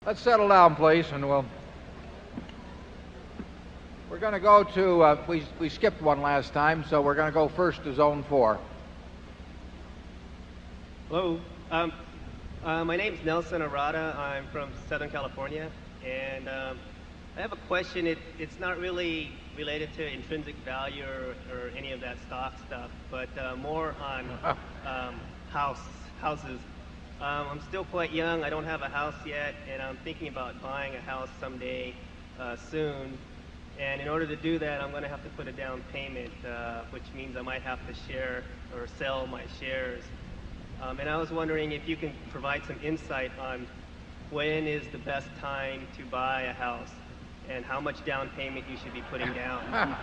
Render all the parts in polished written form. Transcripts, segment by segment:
Let's settle down, please, and we're going to go to, we skipped one last time, so we're going to go first to Zone 4. Hello. My name's Nelson Arata. I'm from Southern California, and I have a question. It's not really related to intrinsic value or any of that stock stuff, but more on houses. I'm still quite young. I don't have a house yet, and I'm thinking about buying a house someday soon. And in order to do that, I'm going to have to put a down payment, which means I might have to share or sell my shares. And I was wondering if you can provide some insight on when is the best time to buy a house and how much down payment you should be putting down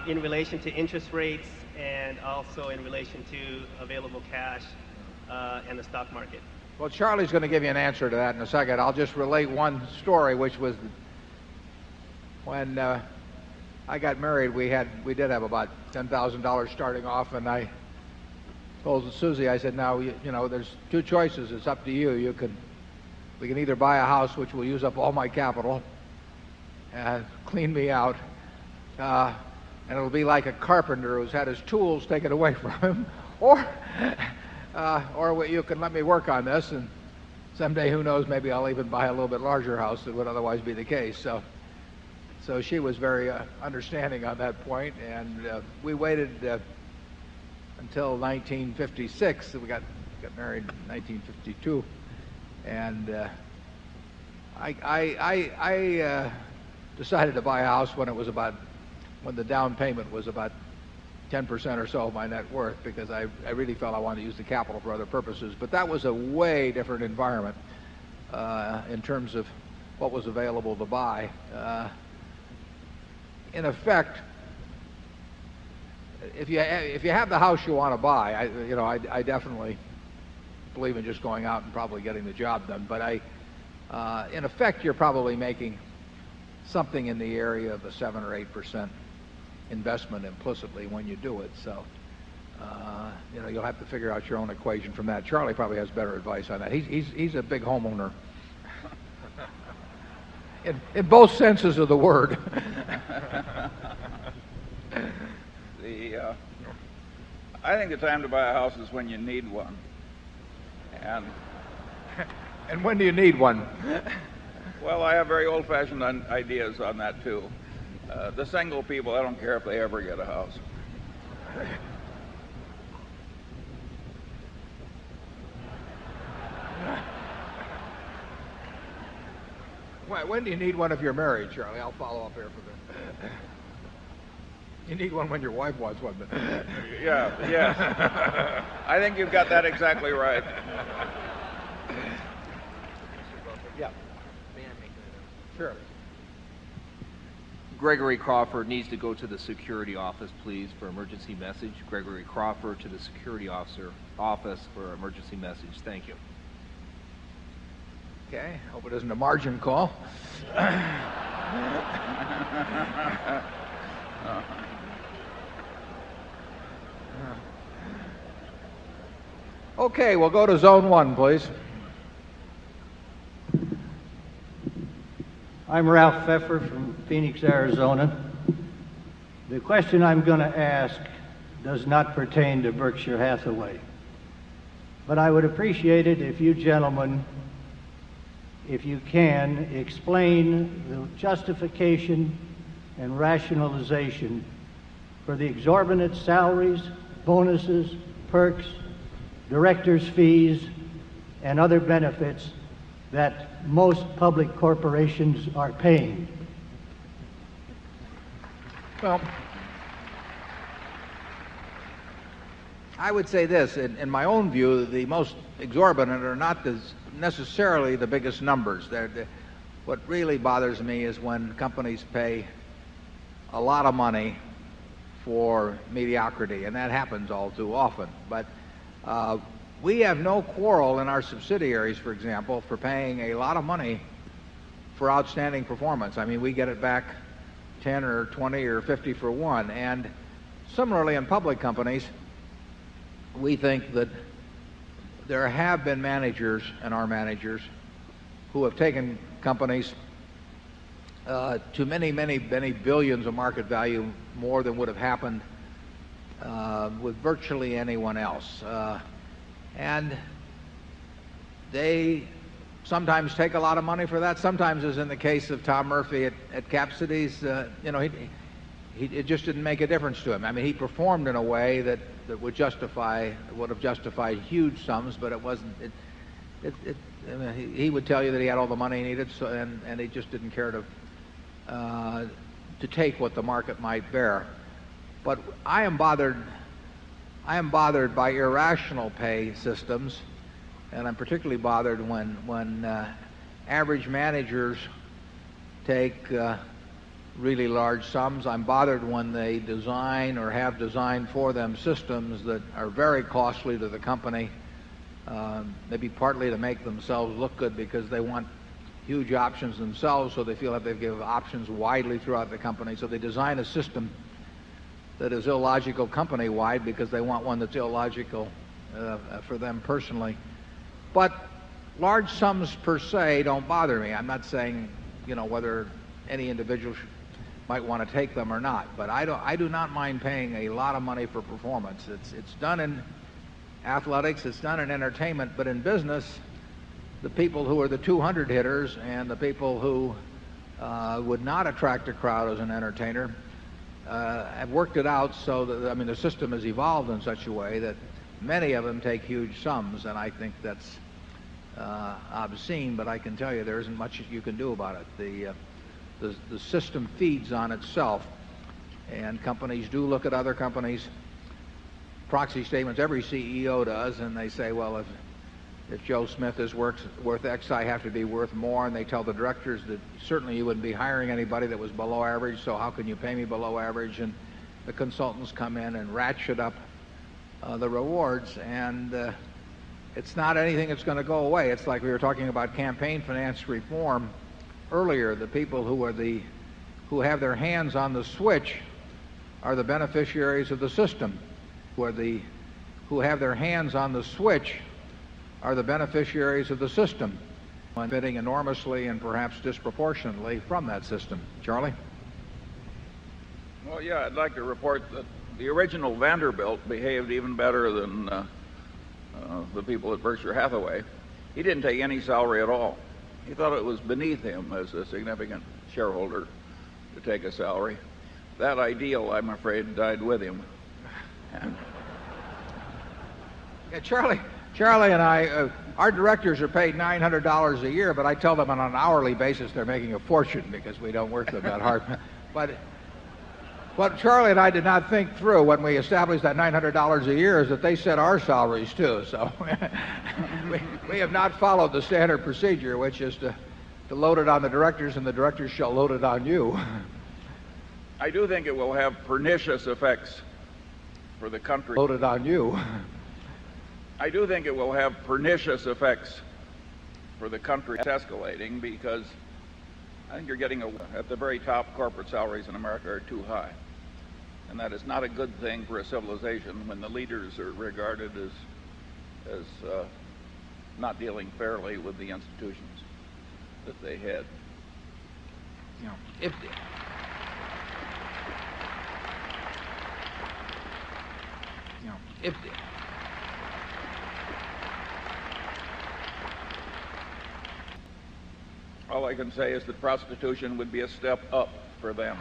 in relation to interest rates and also in relation to available cash and the stock market. Well, Charlie's going to give you an answer to that in a second. I'll just relate one story, which was when I got married. We did have about $10,000 starting off, and I told Susie, I said, now you know there's two choices. It's up to you. We can either buy a house, which will use up all my capital, clean me out, and it'll be like a carpenter who's had his tools taken away from him, or you can let me work on this, and someday, who knows, maybe I'll even buy a little bit larger house than would otherwise be the case. So she was very understanding on that point, and we waited until 1956. We got married in 1952, and I decided to buy a house when the down payment was about 10% or so of my net worth, because I really felt I wanted to use the capital for other purposes. But that was a way different environment in terms of what was available to buy. In effect, if you have the house you want to buy, I definitely believe in just going out and probably getting the job done. But in effect, you're probably making something in the area of a 7 or 8% investment implicitly when you do it. So you'll have to figure out your own equation from that. Charlie probably has better advice on that. He's a big homeowner in both senses of the word. I think the time to buy a house is when you need one. And when do you need one? Well, I have very old-fashioned ideas on that too. The single people, I don't care if they ever get a house. When do you need one if you're married, Charlie? I'll follow up here for this. You need one when your wife wants one. Yeah, yes. I think you've got that exactly right. Yeah. Sure. Gregory Crawford needs to go to the security office, please, for emergency message. Gregory Crawford to the security office for emergency message. Thank you. Okay. Hope it isn't a margin call. Okay, we'll go to Zone 1, please. I'm Ralph Pfeffer from Phoenix, Arizona. The question I'm going to ask does not pertain to Berkshire Hathaway, but I would appreciate it if you gentlemen, if you can, explain the justification and rationalization for the exorbitant salaries, bonuses, perks, directors' fees, and other benefits that most public corporations are paying. Well, I would say this. In my own view, the most exorbitant are not necessarily the biggest numbers. What really bothers me is when companies pay a lot of money for mediocrity, and that happens all too often. But we have no quarrel in our subsidiaries, for example, for paying a lot of money for outstanding performance. I mean, we get it back 10 or 20 or 50 for one. And similarly, in public companies, we think that there have been managers and are managers who have taken companies to many, many, many billions of market value, more than would have happened with virtually anyone else. And they sometimes take a lot of money for that. Sometimes, as in the case of Tom Murphy at Cap Cities, it just didn't make a difference to him. I mean, he performed in a way that would have justified huge sums, but it wasn't. I mean, he would tell you that he had all the money he needed, and he just didn't care to take what the market might bear. But I am bothered by irrational pay systems, and I'm particularly bothered when average managers take really large sums. I'm bothered when they design or have designed for them systems that are very costly to the company, maybe partly to make themselves look good because they want huge options themselves, so they feel like they give options widely throughout the company. So they design a system that is illogical company-wide because they want one that's illogical for them personally. But large sums per se don't bother me. I'm not saying, whether any individual might want to take them or not. But I do not mind paying a lot of money for performance. It's done in athletics, it's done in entertainment, but in business, the people who are the 200 hitters and the people who would not attract a crowd as an entertainer have worked it out so that, I mean, the system has evolved in such a way that many of them take huge sums, and I think that's obscene, but I can tell you there isn't much you can do about it. The system feeds on itself, and companies do look at other companies' proxy statements. Every CEO does, and they say, well, if Joe Smith is worth X, I have to be worth more. And they tell the directors that certainly you wouldn't be hiring anybody that was below average, so how can you pay me below average? And the consultants come in and ratchet up the rewards, and it's not anything that's going to go away. It's like we were talking about campaign finance reform earlier. The people who have their hands on the switch are the beneficiaries of the system. Who have their hands on the switch are the beneficiaries of the system, benefiting enormously and perhaps disproportionately from that system. Charlie? Well, yeah, I'd like to report that the original Vanderbilt behaved even better than the people at Berkshire Hathaway. He didn't take any salary at all. He thought it was beneath him as a significant shareholder to take a salary. That ideal, I'm afraid, died with him. And yeah, Charlie and I, our directors are paid $900 a year, but I tell them on an hourly basis they're making a fortune because we don't work them that hard. But what Charlie and I did not think through when we established that $900 a year is that they set our salaries too. So we have not followed the standard procedure, which is to load it on the directors, and the directors shall load it on you. I do think it will have pernicious effects for the country. Load it on you. I do think it will have pernicious effects for the country. It's escalating because I think you're getting at the very top, corporate salaries in America are too high. And that is not a good thing for a civilization when the leaders are regarded as not dealing fairly with the institutions that they head. All I can say is that prostitution would be a step up for them.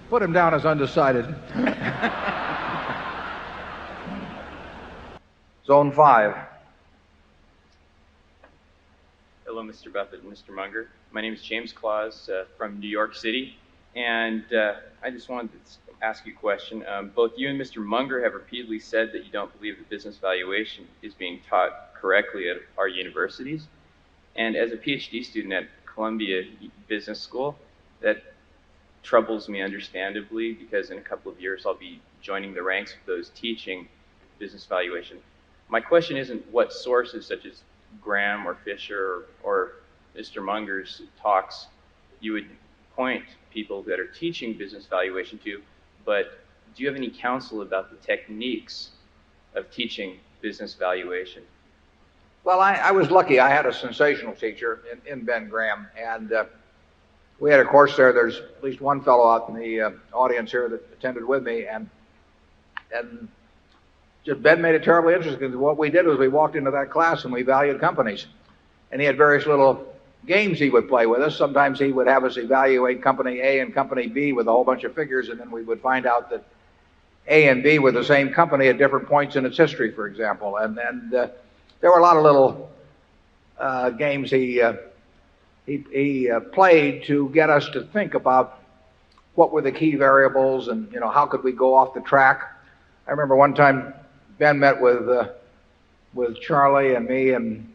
Put him down as undecided. Zone 5. Hello, Mr. Buffett and Mr. Munger. My name is James Claus from New York City, and I just wanted to ask you a question. Both you and Mr. Munger have repeatedly said that you don't believe that business valuation is being taught correctly at our universities. And as a PhD student at Columbia Business School, that troubles me understandably, because in a couple of years I'll be joining the ranks of those teaching business valuation. My question isn't what sources such as Graham or Fisher or Mr. Munger's talks you would point people that are teaching business valuation to, but do you have any counsel about the techniques of teaching business valuation? Well, I was lucky. I had a sensational teacher in Ben Graham, and we had a course there. There's at least one fellow out in the audience here that attended with me, and just Ben made it terribly interesting. What we did was we walked into that class and we valued companies, and he had various little games he would play with us. Sometimes he would have us evaluate company A and company B with a whole bunch of figures, and then we would find out that A and B were the same company at different points in its history, for example. And there were a lot of little games he played to get us to think about what were the key variables and, you know, how could we go off the track. I remember one time Ben met with Charlie and me and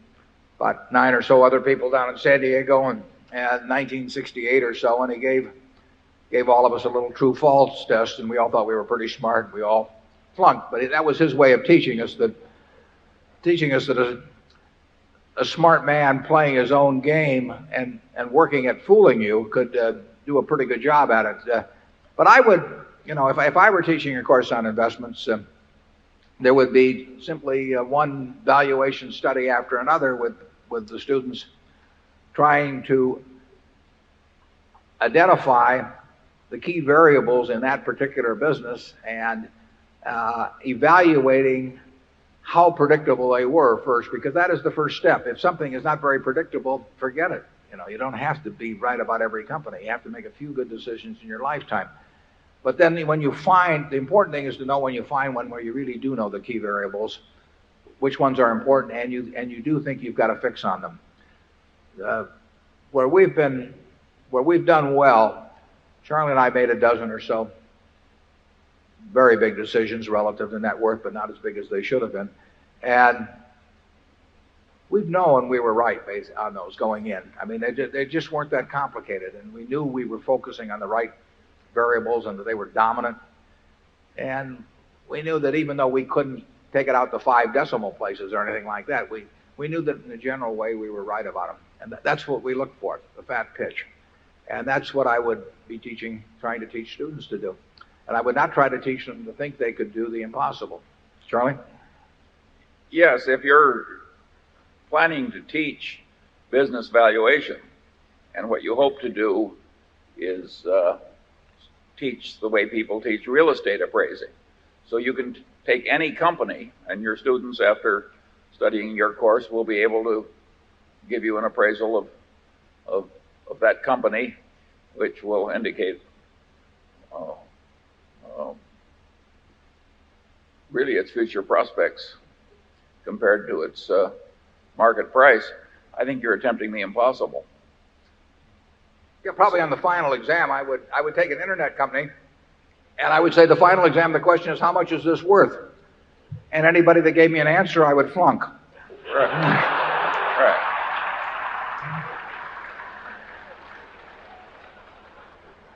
about 9 or so other people down in San Diego in 1968 or so, and he gave all of us a little true-false test, and we all thought we were pretty smart. We all flunked, but that was his way of teaching us that a smart man playing his own game and working at fooling you could do a pretty good job at it. But I would, you know, if I were teaching a course on investments, there would be simply one valuation study after another with the students trying to identify the key variables in that particular business and evaluating how predictable they were first, because that is the first step. If something is not very predictable, forget it. You know, you don't have to be right about every company. You have to make a few good decisions in your lifetime. But then when you find, the important thing is to know when you find one where you really do know the key variables, which ones are important, and you do think you've got a fix on them. Where we've done well, Charlie and I made a dozen or so very big decisions relative to net worth, but not as big as they should have been. And we've known we were right based on those going in. I mean, they just weren't that complicated, and we knew we were focusing on the right variables and that they were dominant. And we knew that even though we couldn't take it out to 5 decimal places or anything like that, we knew that in a general way we were right about them. And that's what we look for, the fat pitch. And that's what I would be trying to teach students to do. And I would not try to teach them to think they could do the impossible. Charlie? Yes, if you're planning to teach business valuation, and what you hope to do is teach the way people teach real estate appraising. So you can take any company, and your students, after studying your course, will be able to give you an appraisal of that company, which will indicate really its future prospects compared to its market price. I think you're attempting the impossible. Yeah, probably on the final exam, I would take an internet company, and I would say the final exam, the question is, how much is this worth? And anybody that gave me an answer, I would flunk. Right. Right.